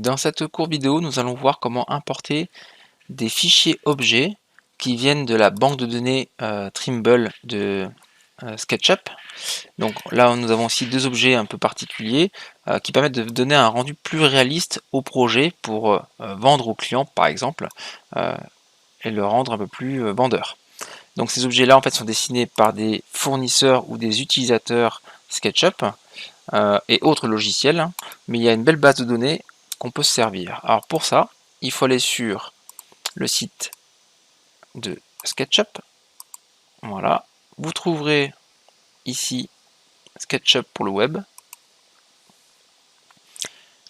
Dans cette courte vidéo, nous allons voir comment importer des fichiers objets qui viennent de la banque de données Trimble de SketchUp. Donc là, nous avons aussi deux objets un peu particuliers qui permettent de donner un rendu plus réaliste au projet pour vendre au client, par exemple, et le rendre un peu plus vendeur. Donc ces objets-là, en fait, sont dessinés par des fournisseurs ou des utilisateurs SketchUp et autres logiciels, mais il y a une belle base de données qu'on peut se servir. Alors pour ça, il faut aller sur le site de SketchUp. Voilà, vous trouverez ici SketchUp pour le web.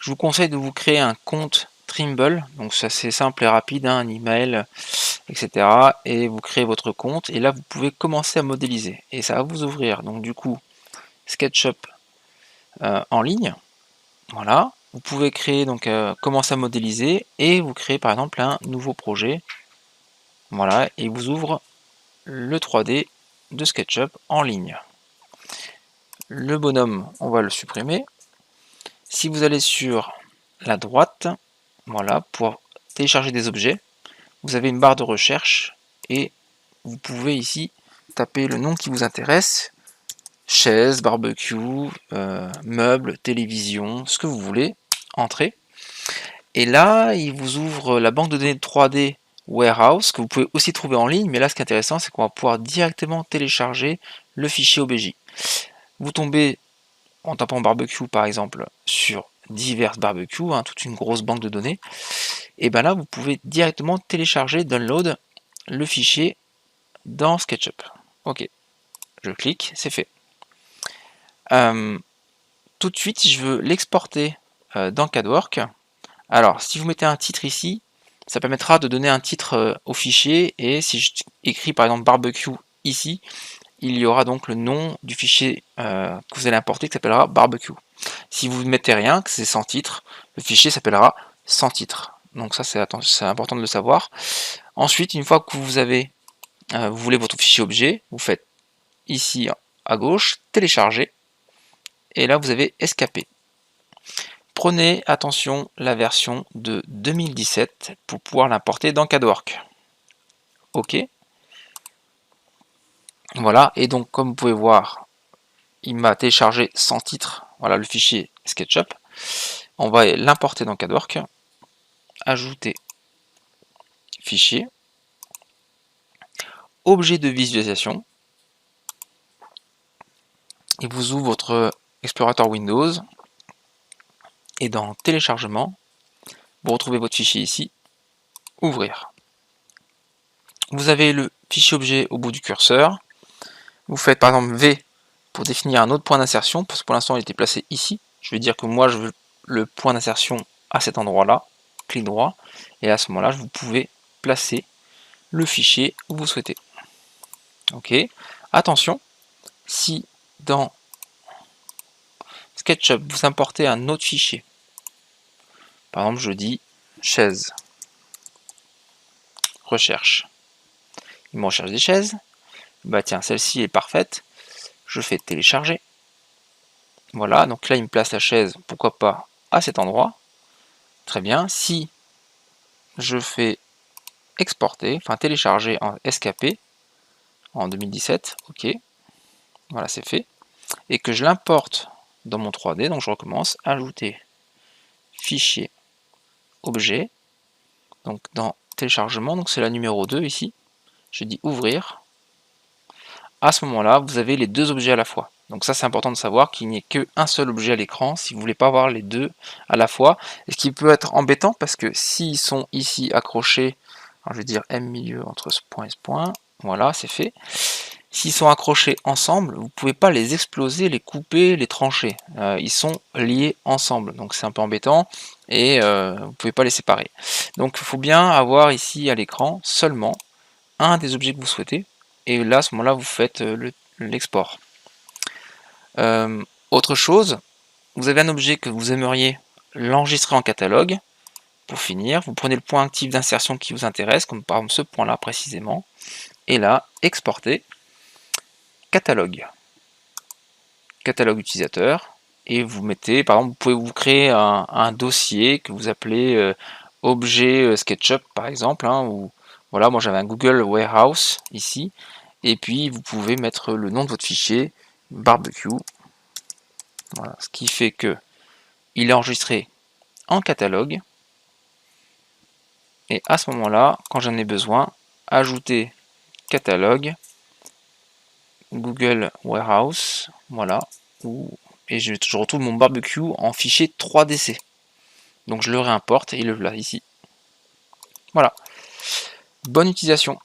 Je vous conseille de vous créer un compte Trimble, donc c'est assez simple et rapide, un email, etc. Et vous créez votre compte et là vous pouvez commencer à modéliser et ça va vous ouvrir donc du coup SketchUp en ligne. Voilà, vous pouvez créer donc commencer à modéliser et vous créez par exemple un nouveau projet. Voilà, et il vous ouvre le 3D de SketchUp en ligne. Le bonhomme, on va le supprimer. Si vous allez sur la droite, voilà, pour télécharger des objets, vous avez une barre de recherche et vous pouvez ici taper le nom qui vous intéresse, chaise, barbecue, meuble, télévision, ce que vous voulez, entrez. Et là, il vous ouvre la banque de données 3D Warehouse, que vous pouvez aussi trouver en ligne, mais là ce qui est intéressant, c'est qu'on va pouvoir directement télécharger le fichier OBJ. Vous tombez, en tapant barbecue par exemple, sur divers barbecues, toute une grosse banque de données, et bien là vous pouvez directement télécharger, download le fichier dans SketchUp. Ok, je clique, c'est fait. Tout de suite, si je veux l'exporter dans CADWorks, alors si vous mettez un titre ici, ça permettra de donner un titre au fichier, et si je écris par exemple barbecue ici, il y aura donc le nom du fichier que vous allez importer qui s'appellera barbecue. Si vous ne mettez rien, que c'est sans titre, le fichier s'appellera sans titre. Donc ça c'est important de le savoir. Ensuite, une fois que vous avez, vous voulez votre fichier objet, vous faites ici à gauche, télécharger, et là vous avez escapé. Prenez, attention, la version de 2017 pour pouvoir l'importer dans CADWorks. OK. Voilà, et donc comme vous pouvez voir, il m'a téléchargé sans titre, voilà le fichier SketchUp. On va l'importer dans CADWorks. Ajouter fichier. Objet de visualisation. Il vous ouvre votre explorateur Windows. Et dans téléchargement, vous retrouvez votre fichier ici. Ouvrir. Vous avez le fichier objet au bout du curseur. Vous faites par exemple V pour définir un autre point d'insertion, parce que pour l'instant il était placé ici. Je vais dire que moi je veux le point d'insertion à cet endroit-là. Clic droit. Et à ce moment-là, vous pouvez placer le fichier où vous souhaitez. Ok. Attention, si dans SketchUp vous importez un autre fichier, par exemple je dis chaise, recherche, il me recherche des chaises, bah tiens, celle-ci est parfaite, je fais télécharger. Voilà, donc là il me place la chaise, pourquoi pas à cet endroit. Très bien, si je fais exporter, enfin télécharger en SKP en 2017, ok, voilà c'est fait, et que je l'importe dans mon 3D, donc je recommence, ajouter fichier objet, donc dans téléchargement, donc c'est la numéro 2 ici, je dis ouvrir. À ce moment-là, vous avez les deux objets à la fois. Donc ça c'est important de savoir qu'il n'y ait qu'un seul objet à l'écran si vous ne voulez pas avoir les deux à la fois. Et ce qui peut être embêtant parce que s'ils sont ici accrochés, alors je vais dire M milieu entre ce point et ce point, voilà c'est fait. S'ils sont accrochés ensemble, vous ne pouvez pas les exploser, les couper, les trancher. Ils sont liés ensemble, donc c'est un peu embêtant et vous ne pouvez pas les séparer. Donc il faut bien avoir ici à l'écran seulement un des objets que vous souhaitez. Et là, à ce moment-là, vous faites l'export. Autre chose, vous avez un objet que vous aimeriez l'enregistrer en catalogue. Pour finir, vous prenez le point actif d'insertion qui vous intéresse, comme par exemple ce point-là précisément. Et là, exporter, catalogue. Catalogue utilisateur. et vous mettez, par exemple, vous pouvez vous créer un dossier que vous appelez objet SketchUp par exemple, hein, ou voilà, moi j'avais un Google Warehouse ici, et puis vous pouvez mettre le nom de votre fichier, barbecue, voilà, ce qui fait que il est enregistré en catalogue, et à ce moment-là, quand j'en ai besoin, ajouter catalogue, Google Warehouse, voilà, et je retrouve mon barbecue en fichier 3DC. Donc je le réimporte et le voilà ici. Voilà. Bonne utilisation.